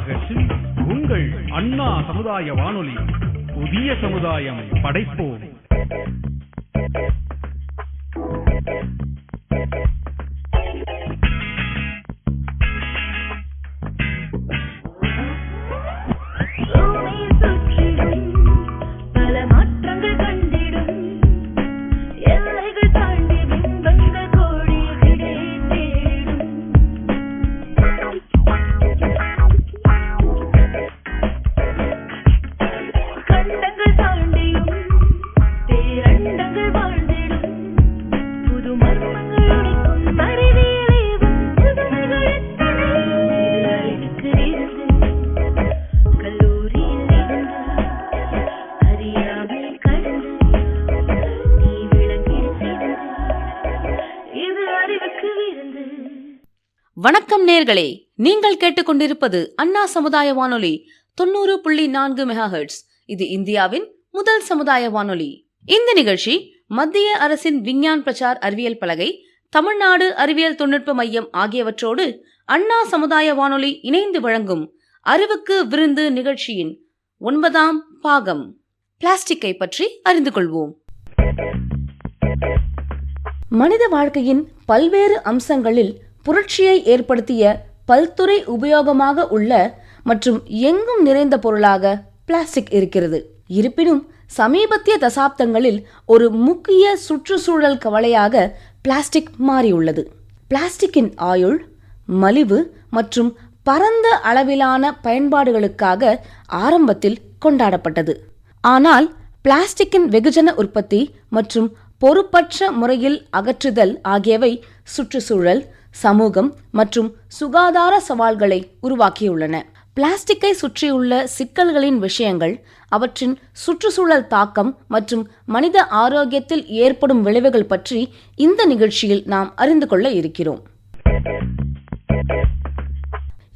மெகாஹெர்ட்ஸில் உங்கள் அண்ணா சமுதாய வானொலி. புதிய சமுதாயம் படைப்போம். வணக்கம் நேர்களே, நீங்கள் கேட்டுக்கொண்டிருப்பது அண்ணா சமுதாய வானொலி 90.4 மெகாஹெர்ட்ஸ். இது இந்தியாவின் முதல் சமுதாய வானொலி. இந்த நிகழ்ச்சி மத்திய அரசின் விஞ்ஞான் பிரச்சார் அறிவியல் பலகை, தமிழ்நாடு அறிவியல் தொழில்நுட்ப மையம் ஆகியவற்றோடு அண்ணா சமுதாய வானொலி இணைந்து வழங்கும் அறிவுக்கு விருந்து நிகழ்ச்சியின் 9ஆம் பாகம். பிளாஸ்டிக்கை பற்றி அறிந்து கொள்வோம். மனித வாழ்க்கையின் பல்வேறு அம்சங்களில் புரட்சியை ஏற்படுத்திய பல்துறை உபயோகமாக உள்ள மற்றும் எங்கும் நிறைந்த பொருளாக பிளாஸ்டிக் இருக்கிறது. இருப்பினும் சமீபத்திய தசாப்தங்களில் ஒரு முக்கிய சுற்றுச்சூழல் கவலையாக பிளாஸ்டிக் மாறியுள்ளது. பிளாஸ்டிக்கின் ஆயுள், மலிவு மற்றும் பரந்த அளவிலான பயன்பாடுகளுக்காக ஆரம்பத்தில் கொண்டாடப்பட்டது. ஆனால் பிளாஸ்டிக்கின் வெகுஜன உற்பத்தி மற்றும் பொறுப்பற்ற முறையில் அகற்றுதல் ஆகியவை சுற்றுச்சூழல், சமூகம் மற்றும் சுகாதார சவால்களை உருவாக்கியுள்ளன. பிளாஸ்டிக்கை சுற்றியுள்ள சிக்கல்களின் விஷயங்கள், அவற்றின் சுற்றுச்சூழல் தாக்கம் மற்றும் மனித ஆரோக்கியத்தில் ஏற்படும் விளைவுகள் பற்றி இந்த நிகழ்ச்சியில் நாம் அறிந்து கொள்ள இருக்கிறோம்.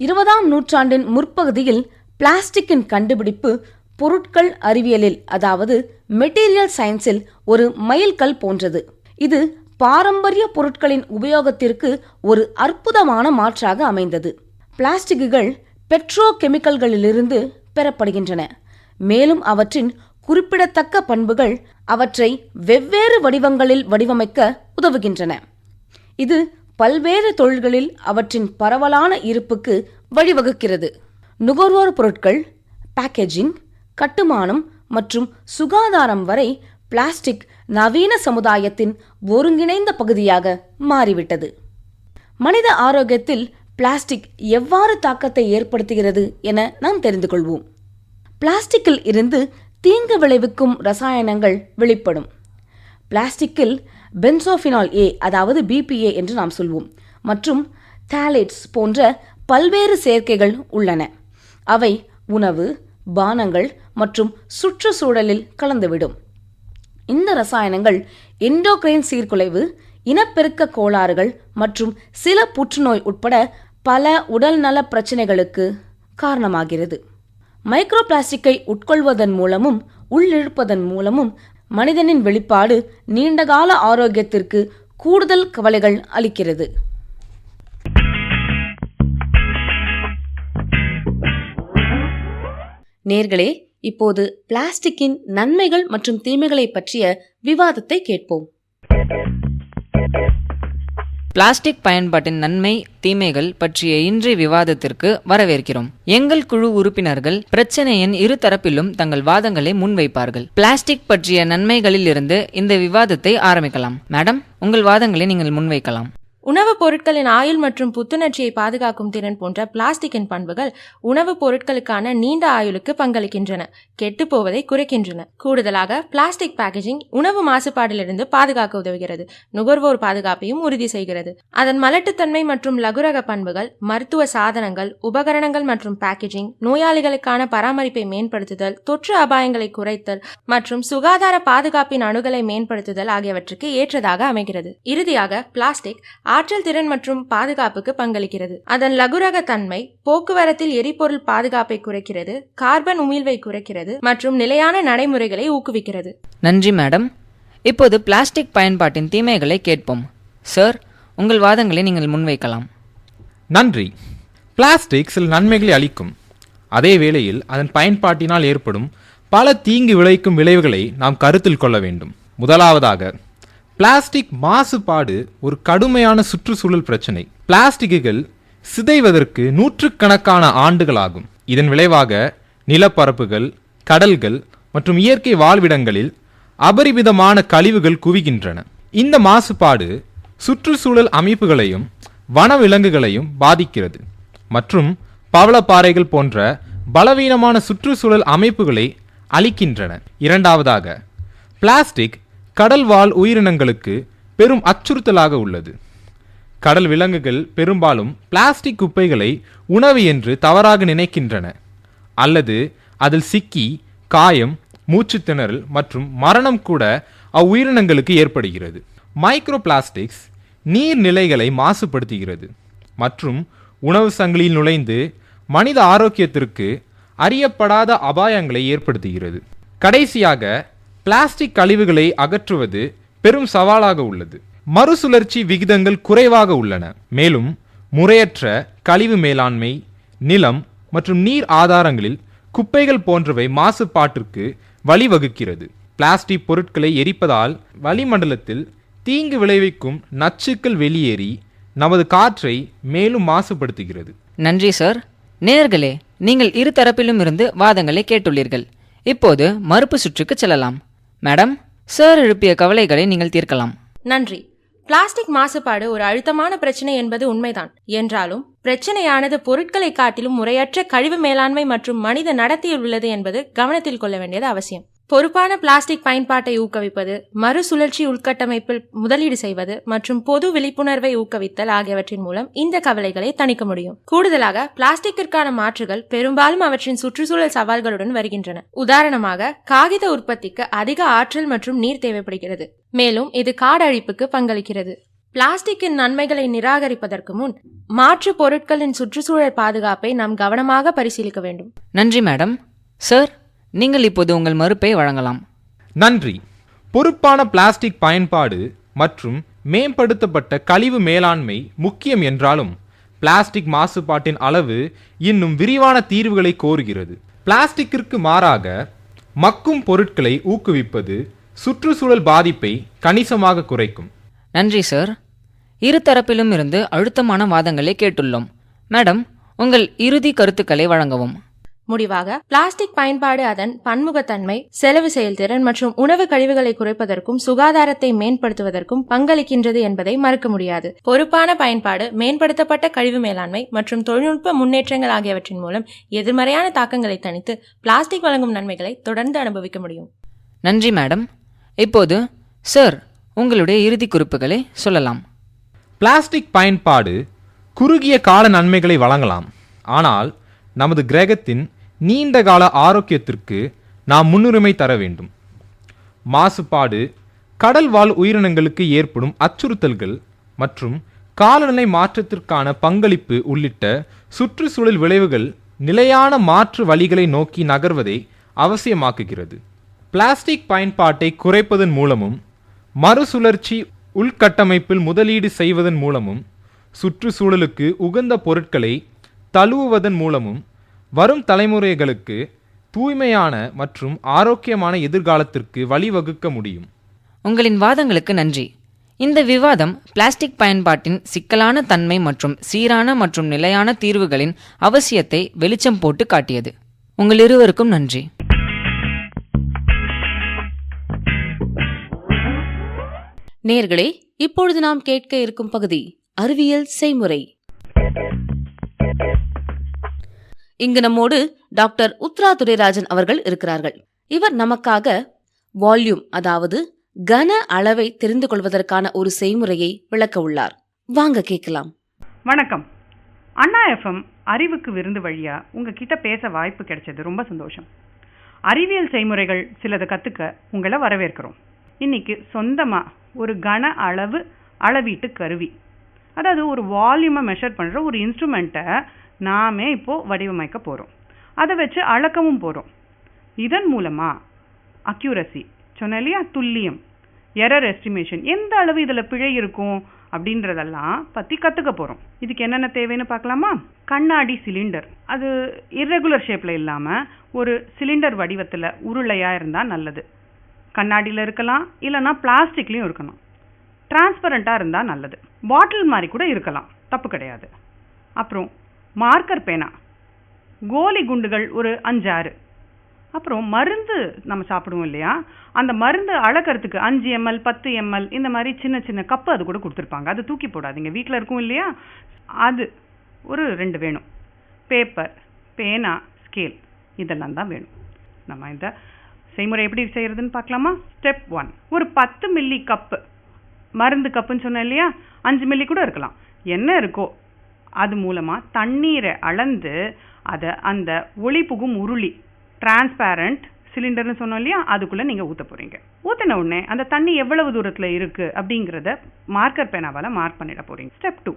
20ஆம் நூற்றாண்டின் முற்பகுதியில் பிளாஸ்டிக்கின் கண்டுபிடிப்பு பொருட்கள் அறிவியலில், அதாவது மெட்டீரியல் சயின்ஸில் ஒரு மைல்கல் போன்றது. இது பாரம்பரிய பொருட்களின் உபயோகத்திற்கு ஒரு அற்புதமான மாற்றாக அமைந்தது. பிளாஸ்டிக்குகள் பெட்ரோ கெமிக்கல்களிலிருந்து பெறப்படுகின்றன. மேலும் அவற்றின் குறிப்பிடத்தக்க பண்புகள் அவற்றை வெவ்வேறு வடிவங்களில் வடிவமைக்க உதவுகின்றன. இது பல்வேறு தொழில்களில் அவற்றின் பரவலான இருப்புக்கு வழிவகுக்கிறது. நுகர்வோர் பொருட்கள், பேக்கேஜிங், கட்டுமானம் மற்றும் சுகாதாரம் வரை பிளாஸ்டிக் நவீன சமுதாயத்தின் ஒருங்கிணைந்த பகுதியாக மாறிவிட்டது. மனித ஆரோக்கியத்தில் பிளாஸ்டிக் எவ்வாறு தாக்கத்தை ஏற்படுத்துகிறது என நாம் தெரிந்து கொள்வோம். பிளாஸ்டிக்கில் இருந்து தீங்கு விளைவிக்கும் ரசாயனங்கள் வெளிப்படும். பிளாஸ்டிக்கில் பென்சோஃபினால் ஏ, அதாவது BPA என்று நாம் சொல்வோம், மற்றும் தாலேட்ஸ் போன்ற பல்வேறு சேர்க்கைகள் உள்ளன. அவை உணவு, பானங்கள் மற்றும் சுற்றுச்சூழலில் கலந்துவிடும். இந்த ரசாயனங்கள் எண்டோக்ரைன் சீர்குலைவு, இனப்பெருக்க கோளாறுகள் மற்றும் சில புற்றுநோய் உட்பட பல உடல்நல பிரச்சனைகளுக்கு காரணமாகிறது. மைக்ரோ பிளாஸ்டிக்கை உட்கொள்வதன் மூலமும் உள்ளிழுப்பதன் மூலமும் மனிதனின் வெளிப்பாடு நீண்டகால ஆரோக்கியத்திற்கு கூடுதல் கவலைகள் அளிக்கிறது. நேர்களே, இப்போது பிளாஸ்டிக்கின் நன்மைகள் மற்றும் தீமைகளை பற்றிய விவாதத்தை கேட்போம். பிளாஸ்டிக் பயன்பாட்டின் நன்மை, தீமைகள் பற்றிய இன்றைய விவாதத்திற்கு வரவேற்கிறோம். எங்கள் குழு உறுப்பினர்கள் பிரச்சனையின் இரு தரப்பிலும் தங்கள் வாதங்களை முன்வைப்பார்கள். பிளாஸ்டிக் பற்றிய நன்மைகளில் இருந்து இந்த விவாதத்தை ஆரம்பிக்கலாம். மேடம், உங்கள் வாதங்களை நீங்கள் முன்வைக்கலாம். உணவுப் பொருட்களின் ஆயுள் மற்றும் புத்துணர்ச்சியை பாதுகாக்கும் திறன் போன்ற பிளாஸ்டிக்கின் பண்புகள் உணவுப் பொருட்களுக்கான நீண்ட ஆயுளுக்கு பங்களிக்கின்றன, கெட்டுப் போவதை குறைக்கின்றன. கூடுதலாக பிளாஸ்டிக் பேக்கேஜிங் உணவு மாசுபாடிலிருந்து பாதுகாக்க உதவுகிறது, நுகர்வோர் பாதுகாப்பையும் உறுதி செய்கிறது. அதன் மலட்டுத்தன்மை மற்றும் லகுரக பண்புகள் மருத்துவ சாதனங்கள், உபகரணங்கள் மற்றும் பேக்கேஜிங், நோயாளிகளுக்கான பராமரிப்பை மேம்படுத்துதல், தொற்று அபாயங்களை குறைத்தல் மற்றும் சுகாதார பாதுகாப்பின் அணுகலை மேம்படுத்துதல் ஆகியவற்றுக்கு ஏற்றதாக அமைகிறது. இறுதியாக பிளாஸ்டிக் ஆற்றல் திறன் மற்றும் பாதுகாப்புக்கு பங்களிக்கிறது. அதன் லகுரக தன்மை போக்குவரத்தில் எரிபொருள் பாதுகாப்பை குறைக்கிறது, கார்பன் உமிழ்வை குறைக்கிறது மற்றும் நிலையான நடைமுறைகளை ஊக்குவிக்கிறது. நன்றி மேடம். இப்போது பிளாஸ்டிக் பயன்பாட்டின் தீமைகளை கேட்போம். சார், உங்கள் வாதங்களை நீங்கள் முன்வைக்கலாம். நன்றி. பிளாஸ்டிக் சில நன்மைகளை அளிக்கும், அதே வேளையில் அதன் பயன்பாட்டினால் ஏற்படும் பல தீங்கு விளைவிக்கும் விளைவுகளை நாம் கருத்தில் கொள்ள வேண்டும். முதலாவதாக, பிளாஸ்டிக் மாசுபாடு ஒரு கடுமையான சுற்றுச்சூழல் பிரச்சனை. பிளாஸ்டிக்குகள் சிதைவதற்கு நூற்றுக்கணக்கான ஆண்டுகளாகும். இதன் விளைவாக நிலப்பரப்புகள், கடல்கள் மற்றும் இயற்கை வாழ்விடங்களில் அபரிமிதமான கழிவுகள் குவிகின்றன. இந்த மாசுபாடு சுற்றுச்சூழல் அமைப்புகளையும் வனவிலங்குகளையும் பாதிக்கிறது மற்றும் பவளப்பாறைகள் போன்ற பலவீனமான சுற்றுச்சூழல் அமைப்புகளை அளிக்கின்றன. இரண்டாவதாக, பிளாஸ்டிக் கடல்வாழ் உயிரினங்களுக்கு பெரும் அச்சுறுத்தலாக உள்ளது. கடல் விலங்குகள் பெரும்பாலும் பிளாஸ்டிக் குப்பைகளை உணவு என்று தவறாக நினைக்கின்றன அல்லது அதில் சிக்கி காயம், மூச்சு திணறல் மற்றும் மரணம் கூட அவ்வுயிரினங்களுக்கு ஏற்படுகிறது. மைக்ரோ பிளாஸ்டிக்ஸ் நீர்நிலைகளை மாசுபடுத்துகிறது மற்றும் உணவு சங்கிலியில் நுழைந்து மனித ஆரோக்கியத்திற்கு அறியப்படாத அபாயங்களை ஏற்படுத்துகிறது. கடைசியாக, பிளாஸ்டிக் கழிவுகளை அகற்றுவது பெரும் சவாலாக உள்ளது. மறுசுழற்சி விகிதங்கள் குறைவாக உள்ளன. மேலும் முறையற்ற கழிவு மேலாண்மை, நிலம் மற்றும் நீர் ஆதாரங்களில் குப்பைகள் போன்றவை மாசுபாட்டிற்கு வழிவகுக்கிறது. பிளாஸ்டிக் பொருட்களை எரிப்பதால் வளிமண்டலத்தில் தீங்கு விளைவிக்கும் நச்சுக்கள் வெளியேறி நமது காற்றை மேலும் மாசுபடுத்துகிறது. நன்றி சார். நேயர்களே, நீங்கள் இரு தரப்பிலும் இருந்து வாதங்களை கேட்டுள்ளீர்கள். இப்போது மறுப்பு சுற்றுக்கு செல்லலாம். மேடம், சார் எழுப்பிய கவலைகளை நீங்கள் தீர்க்கலாம். நன்றி. பிளாஸ்டிக் மாசுபாடு ஒரு அழுத்தமான பிரச்சனை என்பது உண்மைதான். என்றாலும் பிரச்சனையானது பொருட்களை காட்டிலும் முறையற்ற கழிவு மேலாண்மை மற்றும் மனித நடத்தையில் உள்ளது என்பது கவனத்தில் கொள்ள வேண்டியது அவசியம். பொறுப்பான பிளாஸ்டிக் பயன்பாட்டை ஊக்குவிப்பது, மறுசுழற்சி உள்கட்டமைப்பில் முதலீடு செய்வது மற்றும் பொது விழிப்புணர்வை ஊக்குவித்தல் ஆகியவற்றின் மூலம் இந்த கவலைகளை தணிக்க முடியும். கூடுதலாக, பிளாஸ்டிக்கிற்கான மாற்றுகள் பெரும்பாலும் அவற்றின் சுற்றுச்சூழல் சவால்களுடன் வருகின்றன. உதாரணமாக, காகித உற்பத்திக்கு அதிக ஆற்றல் மற்றும் நீர் தேவைப்படுகிறது, மேலும் இது காடழிப்புக்கு பங்களிக்கிறது. பிளாஸ்டிக்கின் நன்மைகளை நிராகரிப்பதற்கு முன் மாற்று பொருட்களின் சுற்றுச்சூழல் பாதுகாப்பை நாம் கவனமாக பரிசீலிக்க வேண்டும். நன்றி மேடம். சார், நீங்கள் இப்போது உங்கள் மறுப்பை வழங்கலாம். நன்றி. பொறுப்பான பிளாஸ்டிக் பயன்பாடு மற்றும் மேம்படுத்தப்பட்ட கழிவு மேலாண்மை முக்கியம் என்றாலும் பிளாஸ்டிக் மாசுபாட்டின் அளவு இன்னும் விரிவான தீர்வுகளை கோருகிறது. பிளாஸ்டிக்கிற்கு மாறாக மக்கும் பொருட்களை ஊக்குவிப்பது சுற்றுச்சூழல் பாதிப்பை கணிசமாக குறைக்கும். நன்றி சார். இரு தரப்பிலும் இருந்து அழுத்தமான வாதங்களை கேட்டுள்ளோம். மேடம், உங்கள் இறுதி கருத்துக்களை வழங்கவும். முடிவாக, பிளாஸ்டிக் பயன்பாடு அதன் பன்முகத்தன்மை, செலவு செயல்திறன் மற்றும் உணவு கழிவுகளை குறைப்பதற்கும் சுகாதாரத்தை மேம்படுத்துவதற்கும் பங்களிக்கின்றது என்பதை மறுக்க முடியாது. பொறுப்பான பயன்பாடு, மேம்படுத்தப்பட்ட கழிவு மேலாண்மை மற்றும் தொழில்நுட்ப முன்னேற்றங்கள் ஆகியவற்றின் மூலம் எதிர்மறையான தாக்கங்களை தணித்து பிளாஸ்டிக் வழங்கும் நன்மைகளை தொடர்ந்து அனுபவிக்க முடியும். நன்றி மேடம். இப்போது சார், உங்களுடைய இறுதி குறிப்புகளை சொல்லலாம். பிளாஸ்டிக் பயன்பாடு குறுகிய கால நன்மைகளை வழங்கலாம், ஆனால் நமது கிரகத்தின் நீண்ட கால ஆரோக்கியத்திற்கு நாம் முன்னுரிமை தர வேண்டும். மாசுபாடு கடல் வாழ் உயிரினங்களுக்கு ஏற்படும் அச்சுறுத்தல்கள் மற்றும் காலநிலை மாற்றத்திற்கான பங்களிப்பு உள்ளிட்ட சுற்றுச்சூழல் விளைவுகள் நிலையான மாற்று வழிகளை நோக்கி நகர்வதை அவசியமாக்குகிறது. பிளாஸ்டிக் பயன்பாட்டை குறைப்பதன் மூலமும் மறுசுழற்சி உள்கட்டமைப்பில் முதலீடு செய்வதன் மூலமும் சுற்றுச்சூழலுக்கு உகந்த பொருட்களை தழுவுவதன் மூலமும் வரும் தலைமுறைகளுக்கு தூய்மையான மற்றும் ஆரோக்கியமான எதிர்காலத்திற்கு வழிவகுக்க முடியும். உங்களின் வாதங்களுக்கு நன்றி. இந்த விவாதம் பிளாஸ்டிக் பயன்பாட்டின் சிக்கலான தன்மை மற்றும் சீரான மற்றும் நிலையான தீர்வுகளின் அவசியத்தை வெளிச்சம் போட்டு காட்டியது. உங்கள் இருவருக்கும் நன்றி. நேயர்களே, இப்பொழுது நாம் கேட்க இருக்கும் பகுதி அறிவியல் செய்முறை. இங்கு நம்மோடு டாக்டர் உத்ரா துரைராஜன் அவர்கள் இருக்கிறார்கள். இவர் நமக்காக வால்யூம், அதாவது கன அளவை தெரிந்து கொள்வதற்கான ஒரு செய்முறையை விளக்க உள்ளார். வாங்க கேட்கலாம். வணக்கம். அண்ணா எஃப்எம் அறிவுக்கு விருந்து வழியா உங்ககிட்ட பேச வாய்ப்பு கிடைச்சது ரொம்ப சந்தோஷம். அறிவியல் செய்முறைகள் சிலதை கற்றுக்க உங்களை வரவேற்கிறோம். இன்னைக்கு சொந்தமாக ஒரு கன அளவு அளவீட்டு கருவி, அதாவது ஒரு வால்யூமை மெஷர் பண்ணுற ஒரு இன்ஸ்ட்ருமெண்ட்டை நாமே இப்போது வடிவமைக்க போகிறோம். அதை வச்சு அளக்கவும் போகிறோம். இதன் மூலமாக அக்யூரசி சொன்ன இல்லையா, துல்லியம், எரர் எஸ்டிமேஷன், எந்த அளவு இதில் பிழை இருக்கும் அப்படின்றதெல்லாம் பற்றி கற்றுக்க போகிறோம். இதுக்கு என்னென்ன தேவைன்னு பார்க்கலாமா? கண்ணாடி சிலிண்டர், அது இர்ரெகுலர் ஷேப்பில் இல்லாமல் ஒரு சிலிண்டர் வடிவத்தில் உருளையாக இருந்தால் நல்லது. கண்ணாடியில் இருக்கலாம், இல்லைனா பிளாஸ்டிக்லேயும் இருக்கணும். டிரான்ஸ்பரண்ட்டாக இருந்தால் நல்லது. பாட்டில் மாதிரி கூட இருக்கலாம், தப்பு கிடையாது. அப்புறம் மார்க்கர் பேனா, கோலி குண்டுகள் ஒரு 5-6. அப்புறம் மருந்து நம்ம சாப்பிடுவோம் இல்லையா, அந்த மருந்து அளக்கிறதுக்கு 5 ml 10 ml இந்த மாதிரி சின்ன சின்ன கப்பு அது கூட கொடுத்துருப்பாங்க. அது தூக்கி போடாதீங்க, வீட்டில் இருக்கும் இல்லையா, அது ஒரு 2 வேணும். பேப்பர், பேனா, ஸ்கேல் இதெல்லாம் தான் வேணும். நம்ம இந்த செய்முறை எப்படி செய்கிறதுன்னு பார்க்கலாமா? ஸ்டெப் 1, ஒரு 10 மில்லி கப்பு மருந்து கப்புன்னு சொன்னேன் இல்லையா, 5 மில்லி கூட இருக்கலாம், என்ன இருக்கோ அது மூலமாக தண்ணீரை அளந்து அதை அந்த ஒளி புகும் உருளி டிரான்ஸ்பேரண்ட் சிலிண்டர்னு சொன்னோம் இல்லையா, அதுக்குள்ளே நீங்கள் ஊற்ற போகிறீங்க. ஊற்றின உடனே அந்த தண்ணி எவ்வளவு தூரத்தில் இருக்குது அப்படிங்கிறத மார்க்கர் பேனாவால் மார்க் பண்ணிட போகிறீங்க. ஸ்டெப் 2,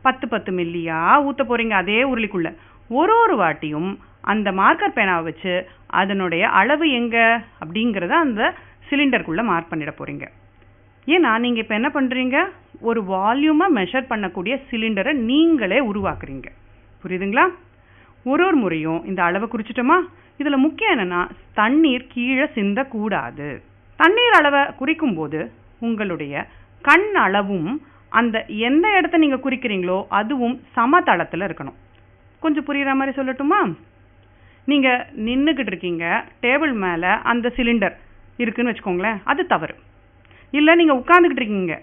10 மில்லியா ஊற்ற போகிறீங்க அதே உருளிக்குள்ளே. ஒரு வாட்டியும் அந்த மார்க்கர் பேனாவை வச்சு அதனுடைய அளவு எங்கே அப்படிங்கிறத அந்த சிலிண்டருக்குள்ளே மார்க் பண்ணிட போகிறீங்க. ஏன்னா நீங்கள் இப்போ என்ன பண்ணுறீங்க, ஒரு வால்யூமாக மெஷர் பண்ணக்கூடிய சிலிண்டரை நீங்களே உருவாக்குறீங்க. புரியுதுங்களா? ஒரு முறையும் இந்த அளவை குறிச்சிட்டோமா? இதில் முக்கியம் என்னென்னா, தண்ணீர் கீழே சிந்தக்கூடாது. தண்ணீர் அளவை குறிக்கும் போது உங்களுடைய கண் அளவும் அந்த எந்த இடத்த நீங்கள் குறிக்கிறீங்களோ அதுவும் சமதளத்தில் இருக்கணும். கொஞ்சம் புரிகிற மாதிரி சொல்லட்டுமா? நீங்கள் நின்றுக்கிட்டு இருக்கீங்க, டேபிள் மேலே அந்த சிலிண்டர் இருக்குதுன்னு வச்சுக்கோங்களேன், அது தவறு. இல்லை நீங்கள் உட்காந்துக்கிட்டு இருக்கீங்க,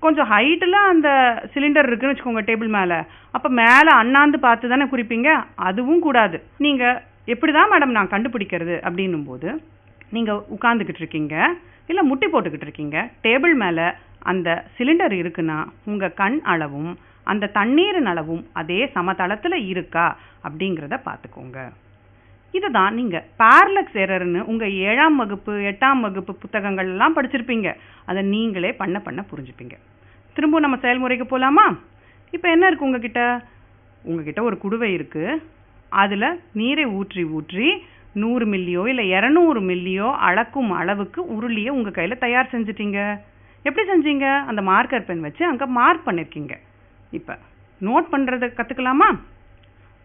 கொஞ்சம் ஹைட்டில் அந்த சிலிண்டர் இருக்குதுன்னு வச்சுக்கோங்க டேபிள் மேலே, அப்போ மேலே அண்ணாந்து பார்த்து தானே குறிப்பீங்க, அதுவும் கூடாது. நீங்கள் எப்படி தான் மேடம் நான் கண்டுபிடிக்கிறது அப்படின்னும் போது, நீங்கள் உட்காந்துக்கிட்டு இருக்கீங்க இல்லை முட்டி போட்டுக்கிட்டு இருக்கீங்க, டேபிள் மேலே அந்த சிலிண்டர் இருக்குன்னா உங்கள் கண் அளவும் அந்த தண்ணீரின் அளவும் அதே சமதளத்தில் இருக்கா அப்படிங்கிறத பார்த்துக்கோங்க. இதை தான் நீங்கள் பேரலக்ஸ் எரர்னு உங்கள் 7ஆம் வகுப்பு 8ஆம் வகுப்பு புத்தகங்கள்லாம் படிச்சிருப்பீங்க. அதை நீங்களே பண்ண புரிஞ்சுப்பீங்க. திரும்ப நம்ம செயல்முறைக்கு போகலாமா? இப்போ என்ன இருக்குது உங்ககிட்ட ஒரு குடுவை இருக்குது, அதில் நீரை ஊற்றி 100 மில்லியோ இல்லை 200 மில்லியோ அளக்கும் அளவுக்கு உருளியை உங்கள் கையில் தயார் செஞ்சிட்டீங்க. எப்படி செஞ்சீங்க? அந்த மார்க்கர் பென் வச்சு அங்கே மார்க் பண்ணியிருக்கீங்க. இப்போ நோட் பண்ணுறதை கற்றுக்கலாமா?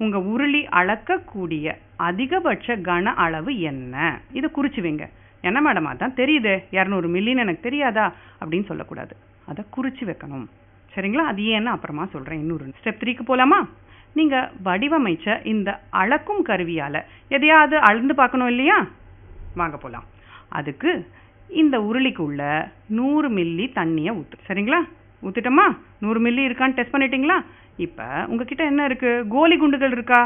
உங்கள் உருளி அளக்கக்கூடிய அதிகபட்ச கன அளவு என்ன, இதை குறிச்சு வைங்க. என்ன மேடம் அதான் தெரியுது 200 மில்லின்னு எனக்கு தெரியாதா அப்படின்னு சொல்லக்கூடாது, அதை குறிச்சு வைக்கணும். சரிங்களா? அது ஏன்னு அப்புறமா சொல்கிறேன். இன்னொரு ஸ்டெப் 3க்கு போகலாமா? நீங்கள் வடிவமைச்ச இந்த அளக்கும் கருவியால் எதையாவது அளந்து பார்க்கணும் இல்லையா? வாங்க போகலாம். அதுக்கு இந்த உருளிக்குள்ள 100 மில்லி தண்ணியை ஊற்று. சரிங்களா? ஊற்றிட்டோமா? 100 மில்லி இருக்கான்னு டெஸ்ட் பண்ணிட்டீங்களா? இப்போ உங்ககிட்ட என்ன இருக்குது, கோலி குண்டுகள் இருக்கா?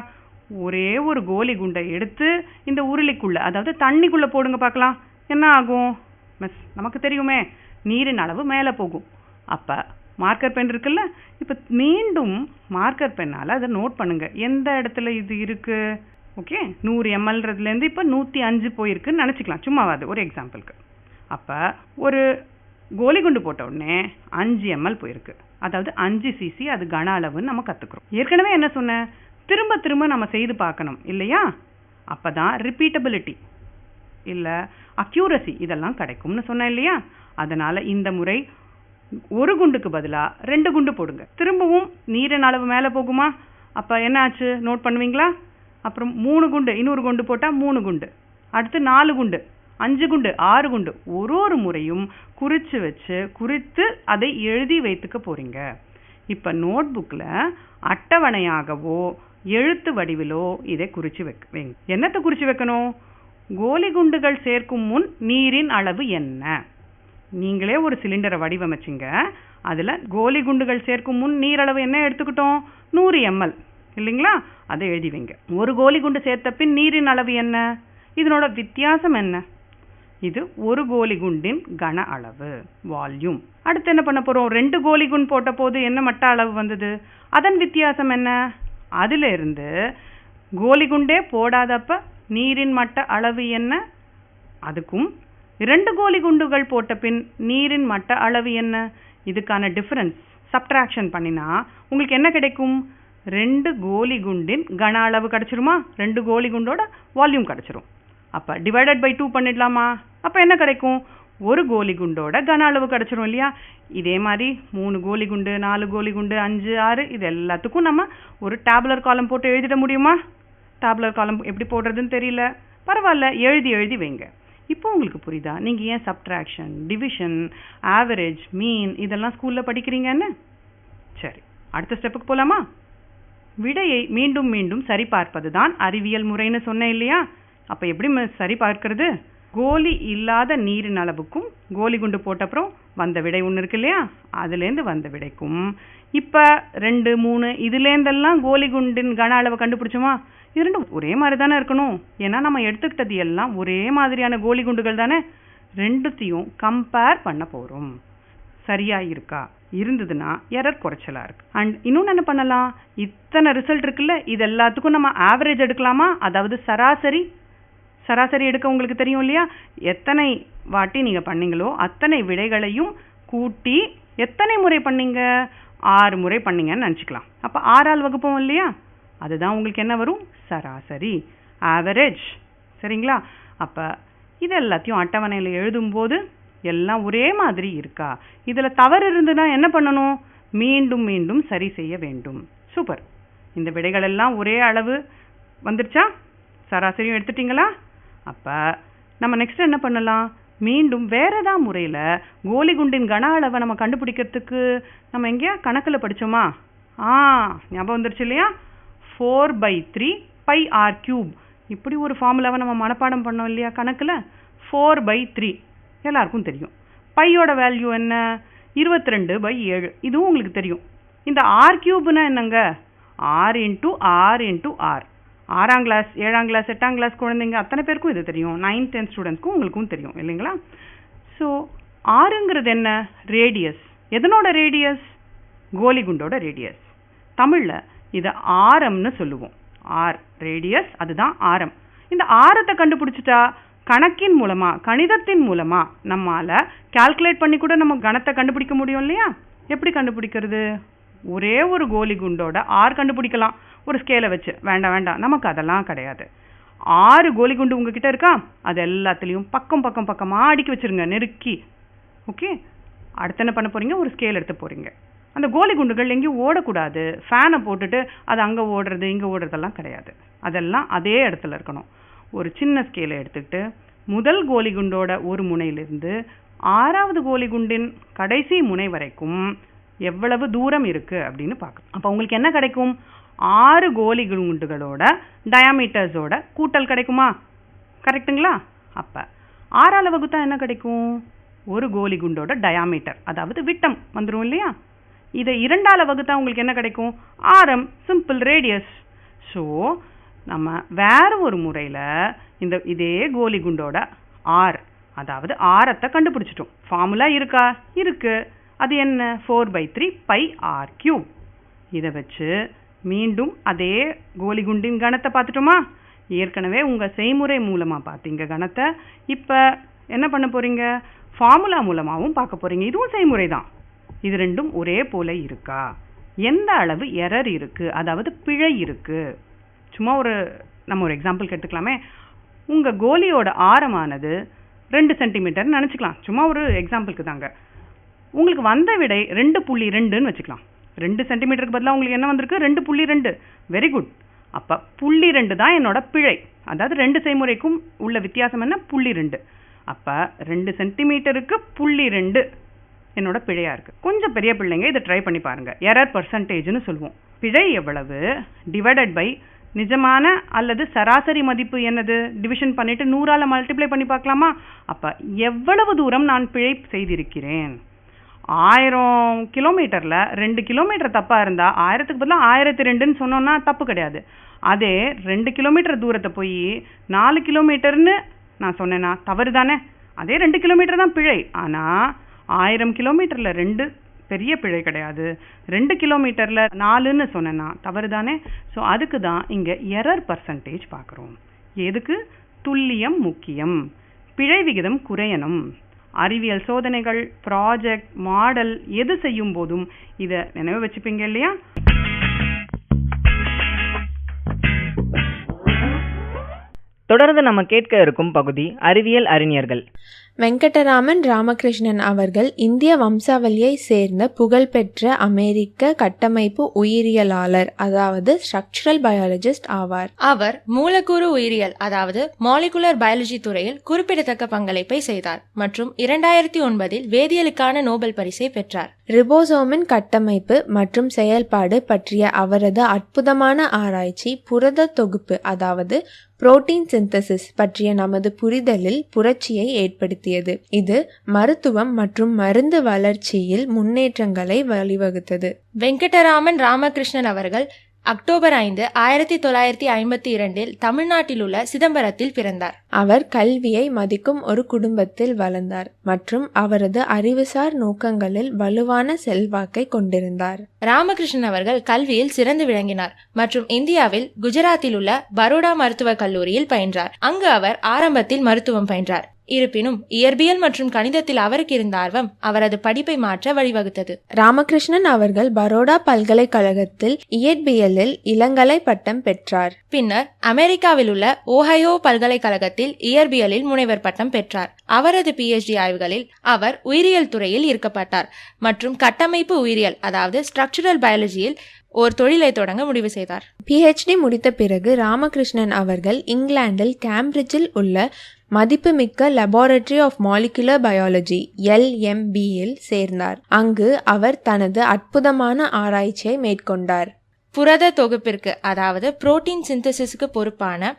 ஒரே ஒரு கோலி குண்டை எடுத்து இந்த உருளிக்குள்ளே, அதாவது தண்ணிக்குள்ளே போடுங்க பார்க்கலாம். என்ன ஆகும்? நமக்கு தெரியுமே, நீரின் அளவு மேலே போகும். அப்போ மார்க்கர் பென் இருக்குல்ல, இப்போ மீண்டும் மார்க்கர் பென்னால் அதை நோட் பண்ணுங்க, எந்த இடத்துல இது இருக்குது. ஓகே, 100 mlன்றதுலேருந்து இப்போ 105 போயிருக்குன்னு நினச்சிக்கலாம், சும்மாவாது ஒரு எக்ஸாம்பிளுக்கு. அப்போ ஒரு கோலி குண்டு போட்ட உடனே 5 ml போயிருக்கு, அதாவது 5 cc அது கன அளவுன்னு நம்ம கற்றுக்குறோம். ஏற்கனவே என்ன சொன்னேன், திரும்ப நம்ம செய்து பார்க்கணும் இல்லையா? அப்போ தான் ரிப்பீட்டபிலிட்டி இல்லை அக்யூரசி இதெல்லாம் கிடைக்கும்னு சொன்னேன் இல்லையா? அதனால் இந்த முறை ஒரு குண்டுக்கு பதிலாக 2 குண்டு போடுங்க. திரும்பவும் நீரின் அளவு மேலே போகுமா? அப்போ என்ன ஆச்சு நோட் பண்ணுவீங்களா? அப்புறம் 3 குண்டு, இன்னொரு குண்டு போட்டால் 3 குண்டு, அடுத்து 4 குண்டு, 5 குண்டு, 6 குண்டு. ஒரு முறையும் குறித்து அதை எழுதி வைத்துக்க போகிறீங்க. இப்போ நோட் புக்கில் அட்டவணையாகவோ எழுத்து வடிவிலோ இதை குறித்து வைங்க. என்னத்தை குறித்து வைக்கணும்? கோலி குண்டுகள் சேர்க்கும் முன் நீரின் அளவு என்ன? நீங்களே ஒரு சிலிண்டரை வடிவமைச்சிங்க, அதில் கோலி குண்டுகள் சேர்க்கும் முன் நீரளவு என்ன எடுத்துக்கிட்டோம்? 100 ml இல்லைங்களா? அதை எழுதி வைங்க. ஒரு கோலி குண்டு சேர்த்த பின் நீரின் அளவு என்ன? இதனோட வித்தியாசம் என்ன? இது ஒரு கோலி குண்டின் கன அளவு, வால்யூம். அடுத்து என்ன பண்ண போகிறோம்? 2 கோலி குண்டு போட்ட போது என்ன மட்ட அளவு வந்தது? அதன் வித்தியாசம் என்ன? அதிலிருந்து கோலி குண்டே போடாதப்ப நீரின் மட்ட அளவு என்ன? அதுக்கும் 2 கோலி குண்டுகள் போட்ட பின் நீரின் மட்ட அளவு என்ன? இதுக்கான டிஃபரன்ஸ் சப்ட்ராக்ஷன் பண்ணினா உங்களுக்கு என்ன கிடைக்கும்? 2 கோலி குண்டின் கன அளவு கிடச்சிருமா? 2 கோலி குண்டோட வால்யூம் கிடச்சிரும். அப்போ டிவைடட் பை 2 பண்ணிடலாமா? அப்போ என்ன கிடைக்கும்? ஒரு கோலி குண்டோட கன அளவு கிடச்சிரும் இல்லையா? இதே மாதிரி 3 கோலி குண்டு, 4 கோலி குண்டு, 5, 6 இது எல்லாத்துக்கும் நம்ம ஒரு டேபுலர் காலம் போட்டு எழுதிட முடியுமா? டேபுலர் காலம் எப்படி போடுறதுன்னு தெரியல, பரவாயில்ல, எழுதி வைங்க. இப்போ உங்களுக்கு புரியுதா நீங்கள் ஏன் சப்ட்ராக்ஷன், டிவிஷன், ஆவரேஜ், மீன் இதெல்லாம் ஸ்கூலில் படிக்கிறீங்கன்னு? சரி, அடுத்த ஸ்டெப்புக்கு போகலாமா? விடையை மீண்டும் மீண்டும் சரிபார்ப்பது தான் அறிவியல் முறைன்னு சொன்னேன் இல்லையா? அப்போ எப்படி சரி பார்க்கறது? கோலி இல்லாத நீரின் அளவுக்கும் கோலி குண்டு போட்டப்புறம் வந்த விடை ஒன்று இருக்கு இல்லையா, அதுலேருந்து வந்த விடைக்கும் இப்போ 2, 3 இதுலேருந்தெல்லாம் கோலி குண்டின் கன அளவை கண்டுபிடிச்சோமா? இது ரெண்டும் ஒரே மாதிரி தானே இருக்கணும். ஏன்னா நம்ம எடுத்துக்கிட்டது எல்லாம் ஒரே மாதிரியான கோலி குண்டுகள் தானே. ரெண்டுத்தையும் கம்பேர் பண்ண போகிறோம். சரியா இருக்கா? இருந்ததுன்னா எரர் குறைச்சலா இருக்கு. அண்ட் இன்னொன்று என்ன பண்ணலாம், இத்தனை ரிசல்ட் இருக்குல்ல, இது எல்லாத்துக்கும் நம்ம ஆவரேஜ் எடுக்கலாமா? அதாவது சராசரி எடுக்க உங்களுக்கு தெரியும் இல்லையா? எத்தனை வாட்டி நீங்கள் பண்ணீங்களோ அத்தனை விடைகளையும் கூட்டி எத்தனை முறை பண்ணீங்க? 6 முறை பண்ணீங்கன்னு நினச்சிக்கலாம். அப்போ 6ஆல் வகுப்போம் இல்லையா? அதுதான் உங்களுக்கு என்ன வரும்? சராசரி, ஆவரேஜ். சரிங்களா? அப்போ இது எல்லாத்தையும் அட்டவணையில் எழுதும்போது எல்லாம் ஒரே மாதிரி இருக்கா? இதில் தவறு இருந்துன்னா என்ன பண்ணணும்? மீண்டும் மீண்டும் சரி செய்ய வேண்டும். சூப்பர். இந்த விடைகள் எல்லாம் ஒரே அளவு வந்துருச்சா? சராசரியும் எடுத்துட்டிங்களா? அப்போ நம்ம நெக்ஸ்ட் என்ன பண்ணலாம்? மீண்டும் வேற ஏதாவது முறையில் கோலி குண்டின் கன அளவை நம்ம கண்டுபிடிக்கிறதுக்கு நம்ம எங்கேயா கணக்கில் படித்தோமா? ஞாபகம் வந்துருச்சு இல்லையா? 4/3 πr³ இப்படி ஒரு ஃபார்முலாவை நம்ம மனப்பாடம் பண்ணோம் இல்லையா கணக்கில்? 4/3 எல்லாருக்கும் தெரியும். பையோட வேல்யூ என்ன? 22/7. இதுவும் உங்களுக்கு தெரியும். இந்த r³ என்னங்க? r × r × r. 6ஆம் கிளாஸ், 7ஆம் கிளாஸ், 8ஆம் கிளாஸ் குழந்தைங்க அத்தனை பேருக்கும் இது தெரியும். 9, 10 ஸ்டூடெண்ட்ஸ்க்கும் உங்களுக்கும் தெரியும் இல்லைங்களா? ஸோ ஆறுங்கிறது என்ன? ரேடியஸ். எதனோட ரேடியஸ்? கோலி குண்டோட ரேடியஸ். தமிழில் இதை ஆரம்னு சொல்லுவோம். ஆர் ரேடியஸ், அதுதான் ஆரம். இந்த ஆரத்தை கண்டுபிடிச்சிட்டா கணக்கின் மூலமா, கணிதத்தின் மூலமா நம்மால கால்குலேட் பண்ணி கூட நம்ம கணத்தை கண்டுபிடிக்க முடியும் இல்லையா? எப்படி கண்டுபிடிக்கிறது? ஒரே ஒரு கோலி குண்டோட ஆர் கண்டுபிடிக்கலாம் ஒரு ஸ்கேலை வச்சு. வேண்டாம், நமக்கு அதெல்லாம் கிடையாது. 6 கோலி குண்டு உங்ககிட்ட இருக்கா? அது எல்லாத்துலேயும் பக்கமாக அடுக்கி வச்சிருங்க, நெருக்கி. ஓகே, அடுத்து என்ன பண்ண போறீங்க? ஒரு ஸ்கேல் எடுத்து போறீங்க. அந்த கோலி குண்டுகள் எங்கேயும் ஓடக்கூடாது. ஃபேனை போட்டுட்டு அது அங்கே ஓடுறது இங்கே ஓடுறதெல்லாம் கிடையாது. அதெல்லாம் அதே இடத்துல இருக்கணும். ஒரு சின்ன ஸ்கேலை எடுத்துக்கிட்டு முதல் கோலி குண்டோட ஒரு முனையிலிருந்து 6ஆவது கோலி குண்டின் கடைசி முனை வரைக்கும் எவ்வளவு தூரம் இருக்கு அப்படின்னு பார்க்கணும். அப்போ உங்களுக்கு என்ன கிடைக்கும்? 6 கோலி குண்டுகளோட டயாமீட்டர்ஸோட கூட்டல் கிடைக்குமா? கரெக்டுங்களா? அப்போ 6ஆல் வகுத்தா என்ன கிடைக்கும்? ஒரு கோலி குண்டோட டயாமீட்டர், அதாவது விட்டம் வந்துடும் இல்லையா? இதை 2ஆல் வகுத்தா உங்களுக்கு என்ன கிடைக்கும்? ஆரம், சிம்பிள், ரேடியஸ். ஸோ நம்ம வேற ஒரு முறையில் இதே கோலி குண்டோட ஆர், அதாவது ஆரத்தை கண்டுபிடிச்சிட்டோம். ஃபார்முலா இருக்கா? இருக்கு. அது என்ன? 4/3 πr³. இதை வச்சு மீண்டும் அதே கோலி குண்டின் கணத்தை பார்த்துட்டோமா? ஏற்கனவே உங்கள் செய்முறை மூலமாக பார்த்தீங்க கணத்தை. இப்போ என்ன பண்ண போகிறீங்க? ஃபார்முலா மூலமாகவும் பார்க்க போகிறீங்க. இதுவும் செய்முறை தான். இது ரெண்டும் ஒரே போல இருக்கா? எந்த அளவு எரர் இருக்குது, அதாவது பிழை இருக்குது? சும்மா நம்ம ஒரு எக்ஸாம்பிள் எடுத்துக்கலாமே. உங்கள் கோலியோட ஆரமானது 2 சென்டிமீட்டர்னு நினச்சிக்கலாம். சும்மா ஒரு எக்ஸாம்பிளுக்கு தாங்க. உங்களுக்கு வந்த விடை 2.2ன்னு வச்சுக்கலாம். 2 சென்டிமீட்டருக்கு பதிலாக உங்களுக்கு என்ன வந்திருக்கு? 2.2. Very good. அப்போ 0.2 தான் என்னோட பிழை. அதாவது 2 செய்முறைக்கும் உள்ள வித்தியாசம் என்ன? 0.2. அப்போ 2 சென்டிமீட்டருக்கு 0.2 என்னோட பிழையா இருக்குது. கொஞ்சம் பெரிய பிள்ளைங்க இதை ட்ரை பண்ணி பாருங்கள். எரர் பர்சன்டேஜ்னு சொல்லுவோம். பிழை எவ்வளவு டிவைடட் பை நிஜமான அல்லது சராசரி மதிப்பு என்னது? டிவிஷன் பண்ணிவிட்டு 100ஆல் மல்டிப்ளை பண்ணி பார்க்கலாமா? அப்போ எவ்வளவு தூரம் நான் பிழை செய்திருக்கிறேன்? 1000 கிலோமீட்டரில் 2 கிலோமீட்டர் தப்பாக இருந்தால் 1000க்கு பதிலாக 1002ன்னு சொன்னோன்னா தப்பு கிடையாது. அதே 2 கிலோமீட்டர் தூரத்தை போய் 4 கிலோமீட்டர்னு நான் சொன்னேன்னா தவறு தானே? அதே 2 கிலோமீட்டர் தான் பிழை. ஆனால் 1000 கிலோமீட்டரில் 2 பெரிய பிழை கிடையாது. 2 கிலோமீட்டரில் 4ன்னு சொன்னேன்னா தவறு தானே? ஸோ அதுக்கு தான் இங்கே எரர் பர்சன்டேஜ் பார்க்குறோம். எதுக்கு? துல்லியம் முக்கியம், பிழை விகிதம் குறையணும். அறிவியல் சோதனைகள், ப்ராஜெக்ட், மாடல் எது செய்யும் போதும் இதை நினைவு வச்சுப்பீங்க இல்லையா? தொடர்ந்து நம்ம கேட்க இருக்கும் பகுதி அறிவியல் அறிஞர்கள். வெங்கடராமன் ராமகிருஷ்ணன் அவர்கள் இந்திய வம்சாவளியை சேர்ந்த புகழ்பெற்ற அமெரிக்க கட்டமைப்பு உயிரியலாளர், அதாவது ஸ்ட்ரக்சரல் பயாலஜிஸ்ட் ஆவார். அவர் மூலக்கூறு உயிரியல், அதாவது மாலிகுலர் பயாலஜி துறையில் குறிப்பிடத்தக்க பங்களிப்பை செய்தார் மற்றும் 2009 வேதியியலுக்கான நோபல் பரிசை பெற்றார். ரிபோசோமின் கட்டமைப்பு மற்றும் செயல்பாடு பற்றிய அவரது அற்புதமான ஆராய்ச்சி புரத தொகுப்பு, அதாவது புரோட்டீன் சிந்தசிஸ் பற்றிய நமது புரிதலில் புரட்சியை ஏற்படுத்தியது. இது மருத்துவம் மற்றும் மருந்து வளர்ச்சியில் முன்னேற்றங்களை வழிவகுத்தது. வெங்கடராமன் ராமகிருஷ்ணன் அவர்கள் அக்டோபர் 5, 1952 தமிழ்நாட்டில் உள்ள சிதம்பரத்தில் பிறந்தார். அவர் கல்வியை மதிக்கும் ஒரு குடும்பத்தில் வளர்ந்தார் மற்றும் அவரது அறிவுசார் நோக்கங்களில் வலுவான செல்வாக்கை கொண்டிருந்தார். ராமகிருஷ்ணன் அவர்கள் கல்வியில் சிறந்து விளங்கினார் மற்றும் இந்தியாவில் குஜராத்தில் உள்ள பரோடா மருத்துவக் கல்லூரியில் பயின்றார். அங்கு அவர் ஆரம்பத்தில் மருத்துவம் பயின்றார். இருப்பினும் இயற்பியல் மற்றும் கணிதத்தில் அவருக்கு இருந்த ஆர்வம் அவரது படிப்பை மாற்ற வழிவகுத்தது. ராமகிருஷ்ணன் அவர்கள் பரோடா பல்கலைக்கழகத்தில் இயற்பியலில் இளங்கலை பட்டம் பெற்றார். பின்னர் அமெரிக்காவில் உள்ள ஓஹையோ பல்கலைக்கழகத்தில் இயற்பியலில் முனைவர் பட்டம் பெற்றார். அவரது PhD ஆய்வுகளில் அவர் உயிரியல் துறையில் ஈர்க்கப்பட்டார் மற்றும் கட்டமைப்பு உயிரியல், அதாவது ஸ்ட்ரக்சரல் பயாலஜியில் ஒரு தொழிலை தொடங்க முடிவு செய்தார். PhD முடித்த பிறகு ராமகிருஷ்ணன் அவர்கள் இங்கிலாந்தில் கேம்பிரிட்ஜில் உள்ள மதிப்புமிக்க லெபார்டரி ஆஃப் மாலிகுலர் பயாலஜி LMBயில் சேர்ந்தார். அங்கு அவர் தனது அற்புதமான ஆராய்ச்சியை மேற்கொண்டார். புரத தொகுப்பிற்கு, அதாவது புரோட்டீன் சிந்தசிஸ்க்கு பொறுப்பான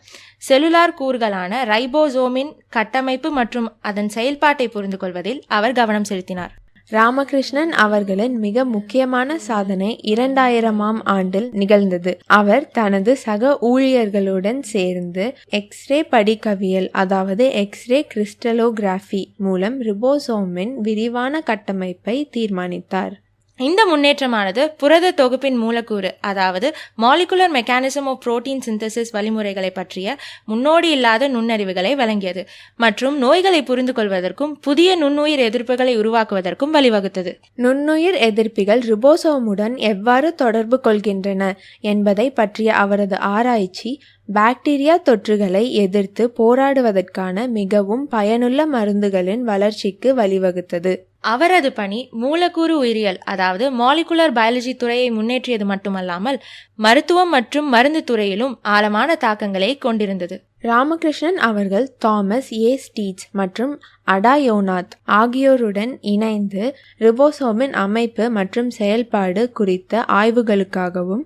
செல்லுலார் கூறுகளான ரைபோசோமின் கட்டமைப்பு மற்றும் அதன் செயல்பாட்டை புரிந்து கொள்வதில் அவர் கவனம் செலுத்தினார். ராமகிருஷ்ணன் அவர்களின் மிக முக்கியமான சாதனை 2000ஆம் ஆண்டில் நிகழ்ந்தது. அவர் தனது சக ஊழியர்களுடன் சேர்ந்து எக்ஸ்ரே படிகவியல், அதாவது எக்ஸ்ரே கிறிஸ்டலோகிராஃபி மூலம் ரிபோசோமின் விரிவான கட்டமைப்பை தீர்மானித்தார். இந்த முன்னேற்றமானது புரத தொகுப்பின் மூலக்கூறு, அதாவது molecular mechanism of protein synthesis வழிமுறைகளை பற்றிய முன்னோடி இல்லாத நுண்ணறிவுகளை வழங்கியது மற்றும் நோய்களை புரிந்து கொள்வதற்கும் புதிய நுண்ணுயிர் எதிர்ப்புகளை உருவாக்குவதற்கும் வழிவகுத்தது. நுண்ணுயிர் எதிர்ப்பிகள் ரிபோசோமுடன் எவ்வாறு தொடர்பு கொள்கின்றன என்பதை பற்றிய அவரது ஆராய்ச்சி பாக்டீரியா தொற்றுகளை எதிர்த்து போராடுவதற்கான மிகவும் பயனுள்ள மருந்துகளின் வளர்ச்சிக்கு வழிவகுத்தது. அவரது பணி மூலக்கூறு உயிரியல், அதாவது மாலிகுலர் பயாலஜி துறையை முன்னேற்றியது மட்டுமல்லாமல் மருத்துவம் மற்றும் மருந்து துறையிலும் ஆழமான தாக்கங்களை கொண்டிருந்தது. ராமகிருஷ்ணன் அவர்கள் தாமஸ் ஸ்டீட்ஸ் மற்றும் அடா யோனாத் ஆகியோருடன் இணைந்து ரிபோசோமின் அமைப்பு மற்றும் செயல்பாடு குறித்த ஆய்வுகளுக்காகவும்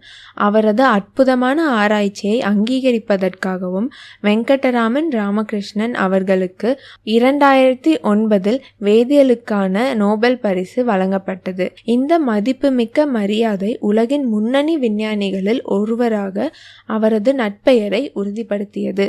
அவரது அற்புதமான ஆராய்ச்சியை அங்கீகரிப்பதற்காகவும் வெங்கடராமன் ராமகிருஷ்ணன் அவர்களுக்கு 2009 வேதியியலுக்கான நோபல் பரிசு வழங்கப்பட்டது. இந்த மதிப்புமிக்க மரியாதை உலகின் முன்னணி விஞ்ஞானிகளில் ஒருவராக அவரது நற்பெயரை உறுதிப்படுத்தியது.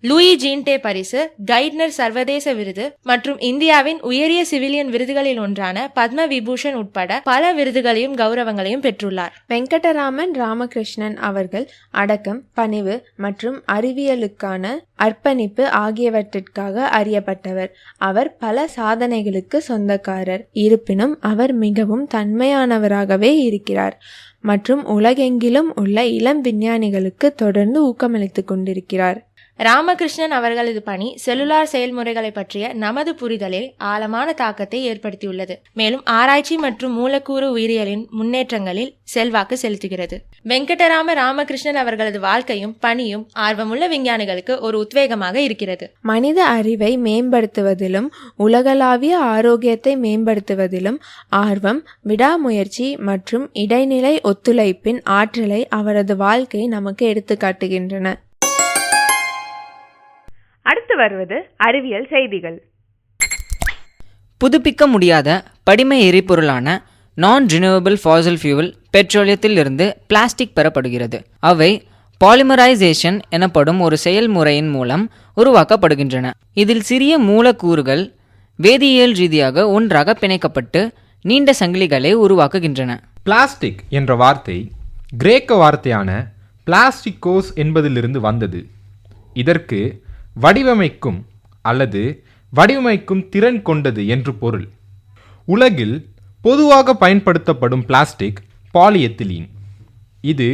லூயி ஜீன்டே பரிசு, கைட்னர் சர்வதேச விருது மற்றும் இந்தியாவின் உயரிய சிவிலியன் விருதுகளில் ஒன்றான பத்ம விபூஷன் உட்பட பல விருதுகளையும் கௌரவங்களையும் பெற்றுள்ளார். வெங்கடராமன் ராமகிருஷ்ணன் அவர்கள் அடக்கம், பணிவு மற்றும் அறிவியலுக்கான அர்ப்பணிப்பு ஆகியவற்றிற்காக அறியப்பட்டவர். அவர் பல சாதனைகளுக்கு சொந்தக்காரர். இருப்பினும் அவர் மிகவும் தன்மையானவராகவே இருக்கிறார் மற்றும் உலகெங்கிலும் உள்ள இளம் விஞ்ஞானிகளுக்கு தொடர்ந்து ஊக்கமளித்துக் கொண்டிருக்கிறார். ராமகிருஷ்ணன் அவர்களது பணி செல்லுலார் செயல்முறைகளை பற்றிய நமது புரிதலில் ஆழமான தாக்கத்தை ஏற்படுத்தியுள்ளது, மேலும் ஆராய்ச்சி மற்றும் மூலக்கூறு உயிரியலின் முன்னேற்றங்களில் செல்வாக்கு செலுத்துகிறது. வெங்கடராம ராமகிருஷ்ணன் அவர்களது வாழ்க்கையும் பணியும் ஆர்வமுள்ள விஞ்ஞானிகளுக்கு ஒரு உத்வேகமாக இருக்கிறது. மனித அறிவை மேம்படுத்துவதிலும் உலகளாவிய ஆரோக்கியத்தை மேம்படுத்துவதிலும் ஆர்வம், விடாமுயற்சி மற்றும் இடைநிலை ஒத்துழைப்பின் ஆற்றலை அவரது வாழ்க்கை நமக்கு எடுத்துக்காட்டுகின்றன. அடுத்து வருவது அறிவியல் செய்திகள். புதுப்பிக்க முடியாத படிம எரிபொருளான நான் ரினியூவபிள் ஃபாசில் ஃபியூவல் பெட்ரோலியத்தில் இருந்து பிளாஸ்டிக் பெறப்படுகிறது. அவை பாலிமரைசேஷன் எனப்படும் ஒரு செயல்முறையின் மூலம் உருவாக்கப்படுகின்றன. இதில் சிறிய மூலக்கூறுகள் வேதியியல் ரீதியாக ஒன்றாக பிணைக்கப்பட்டு நீண்ட சங்கிலிகளை உருவாக்குகின்றன. பிளாஸ்டிக் என்ற வார்த்தை கிரேக்க வார்த்தையான பிளாஸ்டிகோஸ் என்பதிலிருந்து வந்தது. இதற்கு வடிவமைக்கும் அல்லது வடிவமைக்கும் திறன் கொண்டது என்று பொருள். உலகில் பொதுவாக பயன்படுத்தப்படும் பிளாஸ்டிக் பாலிஎத்திலீன். இது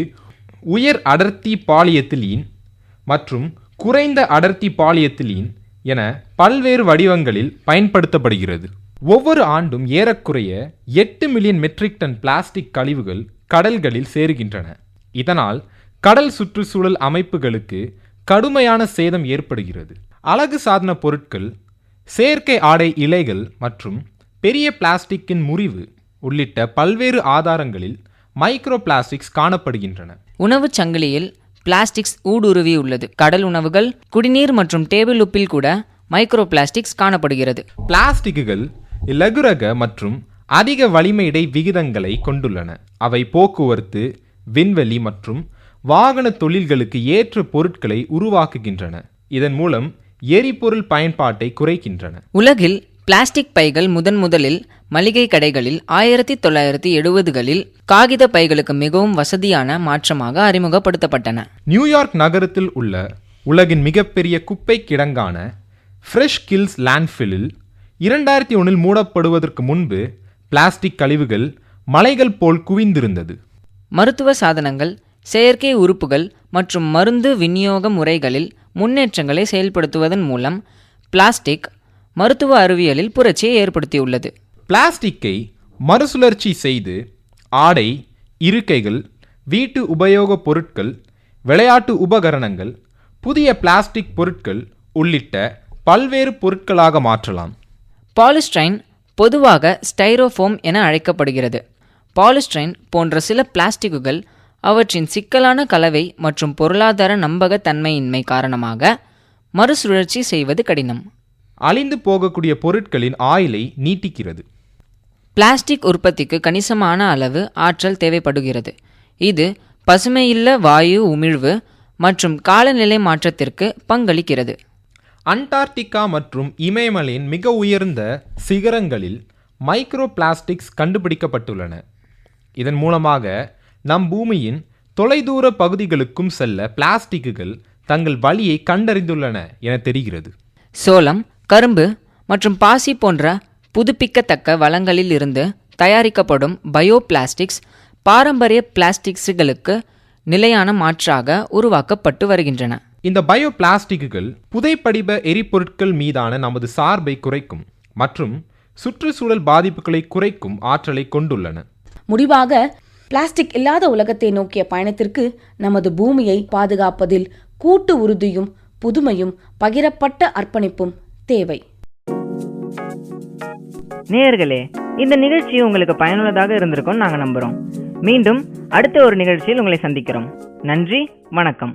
உயர் அடர்த்தி பாலிஎத்திலீன் மற்றும் குறைந்த அடர்த்தி பாலிஎத்திலீன் என பல்வேறு வடிவங்களில் பயன்படுத்தப்படுகிறது. ஒவ்வொரு ஆண்டும் ஏறக்குறைய 8 மில்லியன் மெட்ரிக் டன் பிளாஸ்டிக் கழிவுகள் கடல்களில் சேருகின்றன. இதனால் கடல் சுற்றுச்சூழல் அமைப்புகளுக்கு கடுமையான சேதம் ஏற்படுகிறது. அழகு சாதன பொருட்கள், செயற்கை ஆடை இழைகள் மற்றும் பெரிய பிளாஸ்டிக்கின் முறிவு உள்ளிட்ட பல்வேறு ஆதாரங்களில் மைக்ரோ பிளாஸ்டிக்ஸ் காணப்படுகின்றன. உணவுச் சங்கிலியில் பிளாஸ்டிக்ஸ் ஊடுருவி உள்ளது. கடல் உணவுகள், குடிநீர் மற்றும் டேபிள் உப்பில் கூட மைக்ரோ பிளாஸ்டிக்ஸ் காணப்படுகிறது. பிளாஸ்டிக்குகள் இலகுரக மற்றும் அதிக வலிமை இடை விகிதங்களை கொண்டுள்ளன. அவை போக்குவரத்து, விண்வெளி மற்றும் வாகன தொழில்களுக்கு ஏற்ற பொருட்களை உருவாக்குகின்றன. இதன் மூலம் எரிபொருள் பயன்பாட்டை குறைக்கின்றன. உலகில் பிளாஸ்டிக் பைகள் முதலில் மளிகை கடைகளில் 1970களில் காகித பைகளுக்கு மிகவும் வசதியான மாற்றமாக அறிமுகப்படுத்தப்பட்டன. நியூயார்க் நகரத்தில் உள்ள உலகின் மிகப்பெரிய குப்பை கிடங்கான ஃப்ரெஷ் கில்ஸ் லேண்ட்ஃபில்லில் 2001 மூடப்படுவதற்கு முன்பு பிளாஸ்டிக் கழிவுகள் மலைகள் போல் குவிந்திருந்தது. மருத்துவ சாதனங்கள், செயற்கை உறுப்புகள் மற்றும் மருந்து விநியோக முறைகளில் முன்னேற்றங்களை செயல்படுத்துவதன் மூலம் பிளாஸ்டிக் மருத்துவ அறிவியலில் புரட்சியை ஏற்படுத்தியுள்ளது. பிளாஸ்டிக்கை மறுசுழற்சி செய்து ஆடை, இருக்கைகள், வீட்டு உபயோகப் பொருட்கள், விளையாட்டு உபகரணங்கள், புதிய பிளாஸ்டிக் பொருட்கள் உள்ளிட்ட பல்வேறு பொருட்களாக மாற்றலாம். பாலிஸ்டைரீன் பொதுவாக ஸ்டைரோஃபோம் என அழைக்கப்படுகிறது. பாலிஸ்டைரீன் போன்ற சில பிளாஸ்டிக்குகள் அவற்றின் சிக்கலான கலவை மற்றும் பொருளாதார நம்பகத்தன்மையின்மை காரணமாக மறுசுழற்சி செய்வது கடினம். அழிந்து போகக்கூடிய பொருட்களின் ஆயுளை நீட்டிக்கிறது. பிளாஸ்டிக் உற்பத்திக்கு கணிசமான அளவு ஆற்றல் தேவைப்படுகிறது. இது பசுமையில்ல வாயு உமிழ்வு மற்றும் காலநிலை மாற்றத்திற்கு பங்களிக்கிறது. அண்டார்டிகா மற்றும் இமயமலையின் மிக உயர்ந்த சிகரங்களில் மைக்ரோ பிளாஸ்டிக்ஸ் கண்டுபிடிக்கப்பட்டுள்ளன. இதன் மூலமாக நம் பூமியின் தொலைதூர பகுதிகளுக்கும் செல்ல பிளாஸ்டிக்குகள் தங்கள் வழியை கண்டறிந்துள்ளன என தெரிகிறது. சோளம், கரும்பு மற்றும் பாசி போன்ற புதுப்பிக்கத்தக்க வளங்களில் இருந்து தயாரிக்கப்படும் பயோ பிளாஸ்டிக்ஸ் பாரம்பரிய பிளாஸ்டிக்ஸுகளுக்கு நிலையான மாற்றாக உருவாக்கப்பட்டு வருகின்றன. இந்த பயோ பிளாஸ்டிக்குகள் புதைப்படிவ எரிபொருட்கள் மீதான நமது சார்பை குறைக்கும் மற்றும் சுற்றுச்சூழல் பாதிப்புகளை குறைக்கும் ஆற்றலை கொண்டுள்ளன. முடிவாக, பிளாஸ்டிக் இல்லாத உலகத்தை நோக்கிய பயணத்திற்கு நமது பூமியை பாதுகாப்பதில் கூட்டு உறுதியும் புதுமையும் பகிரப்பட்ட அர்ப்பணிப்பும் தேவை. நேயர்களே, இந்த நிகழ்ச்சி உங்களுக்கு பயனுள்ளதாக இருந்திருக்கும் நாங்கள் நம்புகிறோம். மீண்டும் அடுத்த ஒரு நிகழ்ச்சியில் உங்களை சந்திக்கிறோம். நன்றி, வணக்கம்.